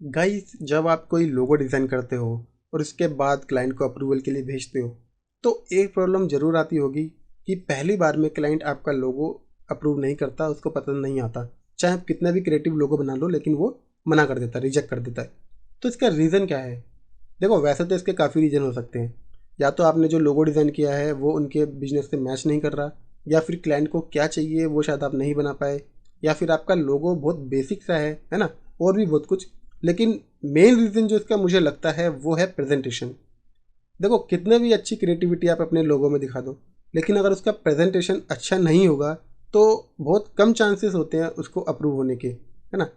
Guys, जब आप कोई लोगो डिज़ाइन करते हो और उसके बाद क्लाइंट को अप्रूवल के लिए भेजते हो तो एक प्रॉब्लम ज़रूर आती होगी कि पहली बार में क्लाइंट आपका लोगो अप्रूव नहीं करता, उसको पसंद नहीं आता। चाहे आप कितना भी क्रिएटिव लोगो बना लो लेकिन वो मना कर देता है, रिजेक्ट कर देता है। तो इसका रीज़न क्या है? देखो, वैसे तो इसके काफ़ी रीज़न हो सकते हैं। या तो आपने जो लोगो डिज़ाइन किया है वो उनके बिजनेस से मैच नहीं कर रहा, या फिर क्लाइंट को क्या चाहिए वो शायद आप नहीं बना पाए, या फिर आपका लोगो बहुत बेसिक सा है ना, और भी बहुत कुछ। लेकिन मेन रीज़न जो इसका मुझे लगता है वो है प्रेजेंटेशन। देखो, कितने भी अच्छी क्रिएटिविटी आप अपने लोगों में दिखा दो, लेकिन अगर उसका प्रेजेंटेशन अच्छा नहीं होगा तो बहुत कम चांसेस होते हैं उसको अप्रूव होने के, है ना।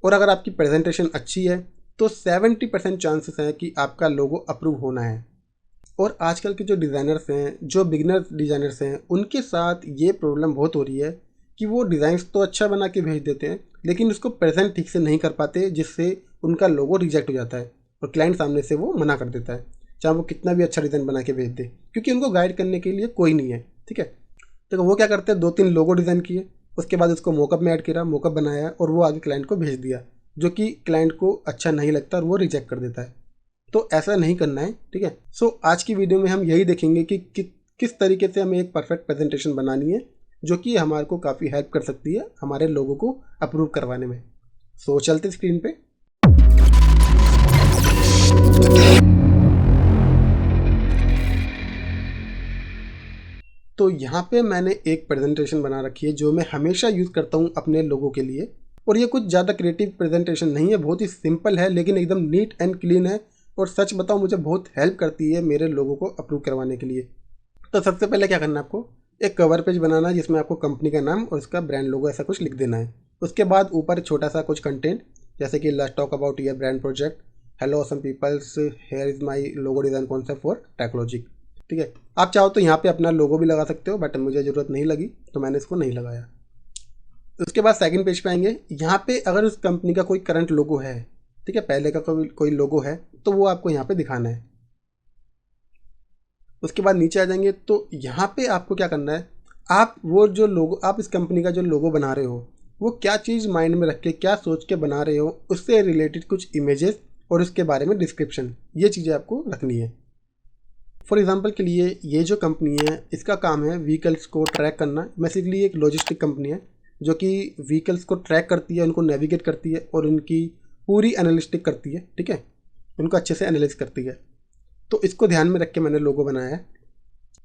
और अगर आपकी प्रेजेंटेशन अच्छी है तो 70% चांसेस हैं कि आपका लोगो अप्रूव होना है। और आजकल के जो डिज़ाइनर्स हैं, जो बिगनर डिज़ाइनर्स हैं, उनके साथ ये प्रॉब्लम बहुत हो रही है कि वो डिज़ाइंस तो अच्छा बना के भेज देते हैं लेकिन उसको प्रेजेंट ठीक से नहीं कर पाते, जिससे उनका लोगो रिजेक्ट हो जाता है और क्लाइंट सामने से वो मना कर देता है, चाहे वो कितना भी अच्छा डिज़ाइन बना के भेज दे, क्योंकि उनको गाइड करने के लिए कोई नहीं है। ठीक है, तो वो क्या करते हैं, 2-3 लोगो डिज़ाइन किए, उसके बाद उसको मोकअप में ऐड किया, मोकअप बनाया और वो आगे क्लाइंट को भेज दिया, जो कि क्लाइंट को अच्छा नहीं लगता और वो रिजेक्ट कर देता है। तो ऐसा नहीं करना है। ठीक है, सो आज की वीडियो में हम यही देखेंगे कि किस तरीके से हमें एक परफेक्ट प्रेजेंटेशन बनानी है जो कि हमारे को काफ़ी हेल्प कर सकती है हमारे लोगों को अप्रूव करवाने में। सो चलते स्क्रीन पे। तो यहाँ पे मैंने एक प्रेजेंटेशन बना रखी है जो मैं हमेशा यूज़ करता हूँ अपने लोगों के लिए। और ये कुछ ज़्यादा क्रिएटिव प्रेजेंटेशन नहीं है, बहुत ही सिंपल है लेकिन एकदम नीट एंड क्लीन है। और सच बताऊँ, मुझे बहुत हेल्प करती है मेरे लोगों को अप्रूव करवाने के लिए। तो सबसे पहले क्या करना है, आपको एक कवर पेज बनाना है जिसमें आपको कंपनी का नाम और उसका ब्रांड लोगो ऐसा कुछ लिख देना है। उसके बाद ऊपर छोटा सा कुछ कंटेंट, जैसे कि let's talk about your brand project, hello awesome peoples, here is my logo design concept for technology. ठीक है, आप चाहो तो यहाँ पे अपना लोगो भी लगा सकते हो, बट मुझे ज़रूरत नहीं लगी तो मैंने इसको नहीं लगाया। उसके बाद सेकंड पेज पे आएंगे। यहाँ पे अगर उस कंपनी का कोई करंट लोगो है, ठीक है, पहले का कोई लोगो है तो वो आपको यहाँ पे दिखाना है। उसके बाद नीचे आ जाएंगे तो यहाँ पे आपको क्या करना है, आप वो जो लोगो, आप इस कंपनी का जो लोगो बना रहे हो वो क्या चीज़ माइंड में रख के, क्या सोच के बना रहे हो, उससे रिलेटेड कुछ इमेजेस और उसके बारे में डिस्क्रिप्शन, ये चीज़ें आपको रखनी है। फॉर एग्जांपल के लिए, ये जो कंपनी है इसका काम है व्हीकल्स को ट्रैक करना। बेसिकली एक लॉजिस्टिक कंपनी है जो कि व्हीकल्स को ट्रैक करती है, उनको नेविगेट करती है और उनकी पूरी एनालिस्टिक करती है। ठीक है, उनको अच्छे से एनालिस करती है। तो इसको ध्यान में रख के मैंने लोगो बनाया है।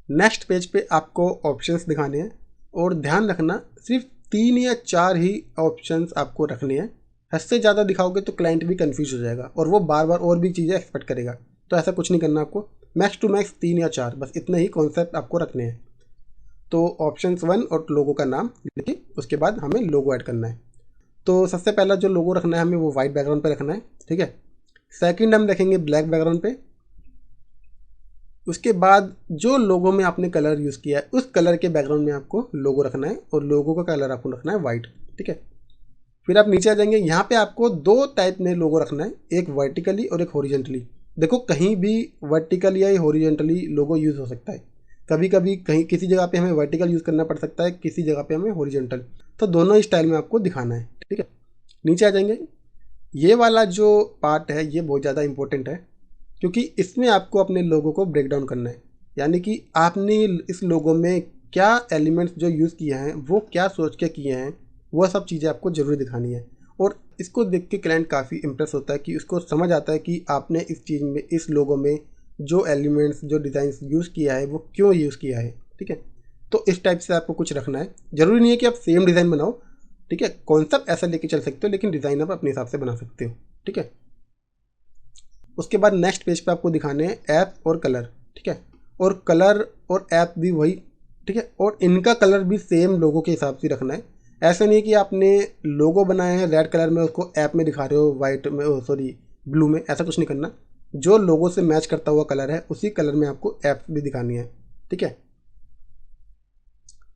नेक्स्ट पेज पे आपको ऑप्शंस दिखाने हैं और ध्यान रखना सिर्फ 3 या 4 ही ऑप्शंस आपको रखने हैं। हद से ज़्यादा दिखाओगे तो क्लाइंट भी कंफ्यूज हो जाएगा और वो बार बार और भी चीज़ें एक्सपेक्ट करेगा। तो ऐसा कुछ नहीं करना आपको, मैक्स टू मैक्स 3 या 4, बस इतने ही कॉन्सेप्ट आपको रखने हैं। तो ऑप्शंस 1 और लोगो का नाम लिखिए, उसके बाद हमें लोगो ऐड करना है। तो सबसे पहला जो लोगो रखना है हमें वो वाइट बैकग्राउंड पे रखना है। ठीक है, सेकंड हम रखेंगे ब्लैक बैकग्राउंड पे। उसके बाद जो लोगो में आपने कलर यूज़ किया है उस कलर के बैकग्राउंड में आपको लोगो रखना है और लोगो का कलर आपको रखना है वाइट। ठीक है, फिर आप नीचे आ जाएंगे। यहाँ पे आपको 2 टाइप में लोगो रखना है, एक वर्टिकली और एक हॉरिजेंटली। देखो, कहीं भी वर्टिकली या हॉरिजेंटली लोगो यूज़ हो सकता है। कभी कभी कहीं किसी जगह पे हमें वर्टिकल यूज़ करना पड़ सकता है, किसी जगह पे हमें हॉरिजेंटल। तो दोनों ही स्टाइल में आपको दिखाना है। ठीक है, नीचे आ जाएंगे। ये वाला जो पार्ट है ये बहुत ज़्यादा इंपॉर्टेंट है क्योंकि इसमें आपको अपने लोगों को ब्रेक डाउन करना है। यानी कि आपने इस लोगों में क्या एलिमेंट्स जो यूज़ किए हैं वो क्या सोच के किए हैं, वो सब चीज़ें आपको ज़रूर दिखानी है। और इसको देख के क्लाइंट काफ़ी इम्प्रेस होता है कि उसको समझ आता है कि आपने इस चीज़ में, इस लोगों में जो एलिमेंट्स, जो डिज़ाइन यूज़ किया है वो क्यों यूज़ किया है। ठीक है, तो इस टाइप से आपको कुछ रखना है। ज़रूरी नहीं है कि आप सेम डिज़ाइन बनाओ। ठीक है, कॉन्सेप्ट ऐसा लेके चल सकते हो लेकिन डिज़ाइन आप अपने हिसाब से बना सकते हो। ठीक है, उसके बाद नेक्स्ट पेज पे आपको दिखाने हैं ऐप और कलर। ठीक है, और कलर और ऐप भी वही। ठीक है, और इनका कलर भी सेम लोगो के हिसाब से रखना है। ऐसा नहीं है कि आपने लोगो बनाए हैं रेड कलर में, उसको ऐप में दिखा रहे हो वाइट में, सॉरी ब्लू में। ऐसा कुछ नहीं करना, जो लोगो से मैच करता हुआ कलर है उसी कलर में आपको ऐप भी दिखानी है। ठीक है,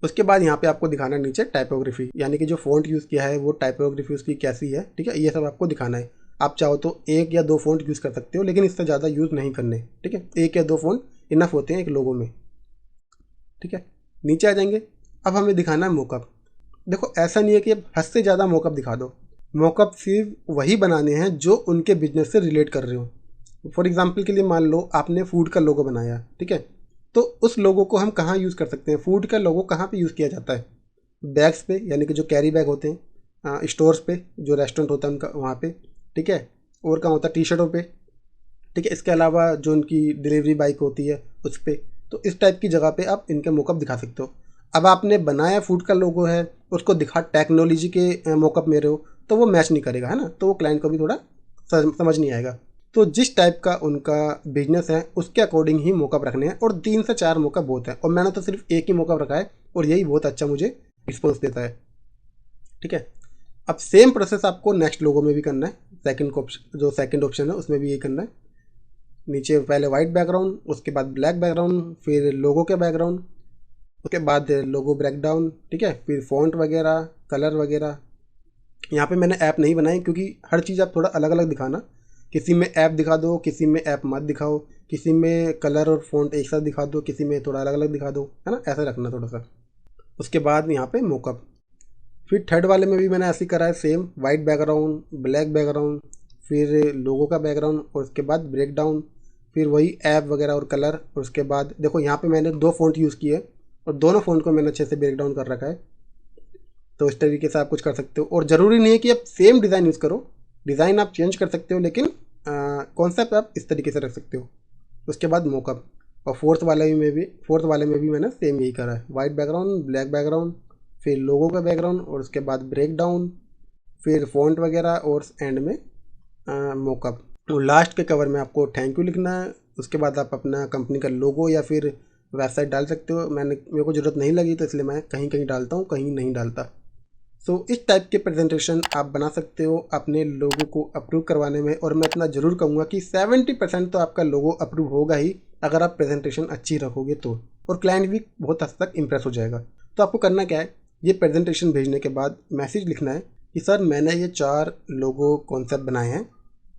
उसके बाद यहाँ पे आपको दिखाना है नीचे टाइपोग्राफी, यानी कि जो फ़ॉन्ट यूज़ किया है वो टाइपोग्राफी उसकी कैसी है। ठीक है, ये सब आपको दिखाना है। आप चाहो तो 1 या 2 फ़ॉन्ट यूज़ कर सकते हो लेकिन इससे ज़्यादा यूज़ नहीं करने। ठीक है, 1 या 2 फ़ॉन्ट इनफ होते हैं एक लोगो में। ठीक है, नीचे आ जाएंगे। अब हमें दिखाना है मोकअप। देखो, ऐसा नहीं है कि अब हद से ज़्यादा मोकअप दिखा दो। मॉकअप सिर्फ वही बनाने हैं जो उनके बिजनेस से रिलेट कर रहे हो। फॉर एग्जांपल के लिए मान लो आपने फूड का लोगो बनाया, ठीक है, तो उस लोगो को हम कहाँ यूज़ कर सकते हैं? फूड का लोगो कहाँ पे यूज़ किया जाता है? बैग्स पे, यानी कि जो कैरी बैग होते हैं, स्टोर्स पे, जो रेस्टोरेंट होता है उनका वहाँ पे, ठीक है, और कहाँ होता है? टी शर्टों पे, ठीक है। इसके अलावा जो उनकी डिलीवरी बाइक होती है उस पर। तो इस टाइप की जगह पे आप इनके मॉकअप दिखा सकते हो। अब आपने बनाया फूड का लोगो है, उसको दिखा टेक्नोलॉजी के मॉकअप में रहे हो, तो वो मैच नहीं करेगा, है ना, तो वो क्लाइंट को भी थोड़ा समझ नहीं आएगा। तो जिस टाइप का उनका बिजनेस है उसके अकॉर्डिंग ही मॉकअप रखने हैं, और 3 से 4 मॉकअप बहुत है, और मैंने तो सिर्फ एक ही मॉकअप रखा है और यही बहुत अच्छा मुझे रिस्पॉन्स देता है, ठीक है। अब सेम प्रोसेस आपको नेक्स्ट लोगो में भी करना है। सेकंड ऑप्शन है उसमें भी यही करना है। नीचे पहले वाइट बैकग्राउंड, उसके बाद ब्लैक बैकग्राउंड, फिर लोगो के बैकग्राउंड, उसके बाद लोगो ब्रेकडाउन, ठीक है, फिर फॉन्ट वगैरह, कलर वगैरह। यहाँ पे मैंने ऐप नहीं बनाई क्योंकि हर चीज़ आप थोड़ा अलग अलग दिखाना। किसी में ऐप दिखा दो, किसी में ऐप मत दिखाओ, किसी में कलर और फॉन्ट एक साथ दिखा दो, किसी में थोड़ा अलग अलग दिखा दो, है ना, ऐसा रखना थोड़ा सा। उसके बाद यहाँ पे मॉकअप। फिर थर्ड वाले में भी मैंने ऐसे ही करा है same, white background, black background, फिर लोगो का बैकग्राउंड, और उसके बाद ब्रेकडाउन, फिर वही ऐप वगैरह और कलर। और उसके बाद देखो यहाँ पे मैंने 2 फ़ॉन्ट यूज़ किए और दोनों फ़ॉन्ट को मैंने अच्छे से ब्रेकडाउन कर रखा है। तो इस तरीके से आप कुछ कर सकते हो, और ज़रूरी नहीं है कि आप सेम डिज़ाइन यूज़ करो, डिज़ाइन आप चेंज कर सकते हो, लेकिन कॉन्सेप्ट आप इस तरीके से रख सकते हो। उसके बाद मॉकअप। और फोर्थ वाले में भी मैंने सेम यही करा है, वाइट बैकग्राउंड, ब्लैक बैकग्राउंड, फिर लोगो का बैकग्राउंड, और उसके बाद ब्रेक डाउन, फिर फॉन्ट वगैरह, और एंड में मॉकअप। और लास्ट के कवर में आपको थैंक यू लिखना है। उसके बाद आप अपना कंपनी का लोगो या फिर वेबसाइट डाल सकते हो। मेरे को ज़रूरत नहीं लगी तो इसलिए मैं कहीं कहीं डालता हूँ, कहीं नहीं डालता। सो इस टाइप के प्रेजेंटेशन आप बना सकते हो अपने लोगों को अप्रूव करवाने में, और मैं इतना ज़रूर कहूँगा कि 70% तो आपका लोगो अप्रूव होगा ही अगर आप प्रेजेंटेशन अच्छी रखोगे तो, और क्लाइंट भी बहुत हद तक इम्प्रेस हो जाएगा। तो आपको करना क्या है, ये प्रेजेंटेशन भेजने के बाद मैसेज लिखना है कि सर मैंने ये 4 लोगो कॉन्सेप्ट बनाए हैं,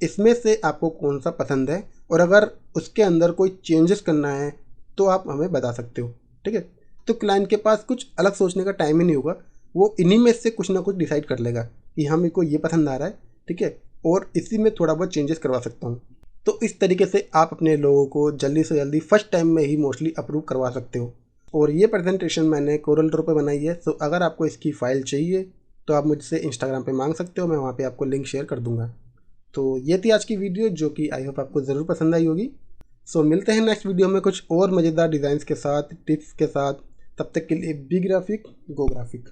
इसमें से आपको कौन सा पसंद है, और अगर उसके अंदर कोई चेंजेस करना है तो आप हमें बता सकते हो, ठीक है। तो क्लाइंट के पास कुछ अलग सोचने का टाइम ही नहीं होगा, वो इन्हीं में से कुछ ना कुछ डिसाइड कर लेगा कि हाँ मेरे को ये पसंद आ रहा है, ठीक है, और इसी में थोड़ा बहुत चेंजेस करवा सकता हूँ। तो इस तरीके से आप अपने लोगों को जल्दी से जल्दी फर्स्ट टाइम में ही मोस्टली अप्रूव करवा सकते हो। और ये प्रेजेंटेशन मैंने कोरल ड्रॉ पे बनाई है। सो अगर आपको इसकी फ़ाइल चाहिए तो आप मुझसे इंस्टाग्राम पे मांग सकते हो, मैं वहाँ पे आपको लिंक शेयर कर दूँगा। तो ये थी आज की वीडियो, जो कि आई होप आपको ज़रूर पसंद आई होगी। सो मिलते हैं नेक्स्ट वीडियो में कुछ और मज़ेदार डिज़ाइंस के साथ, टिप्स के साथ। तब तक के लिए बी ग्राफिक, गो ग्राफिक।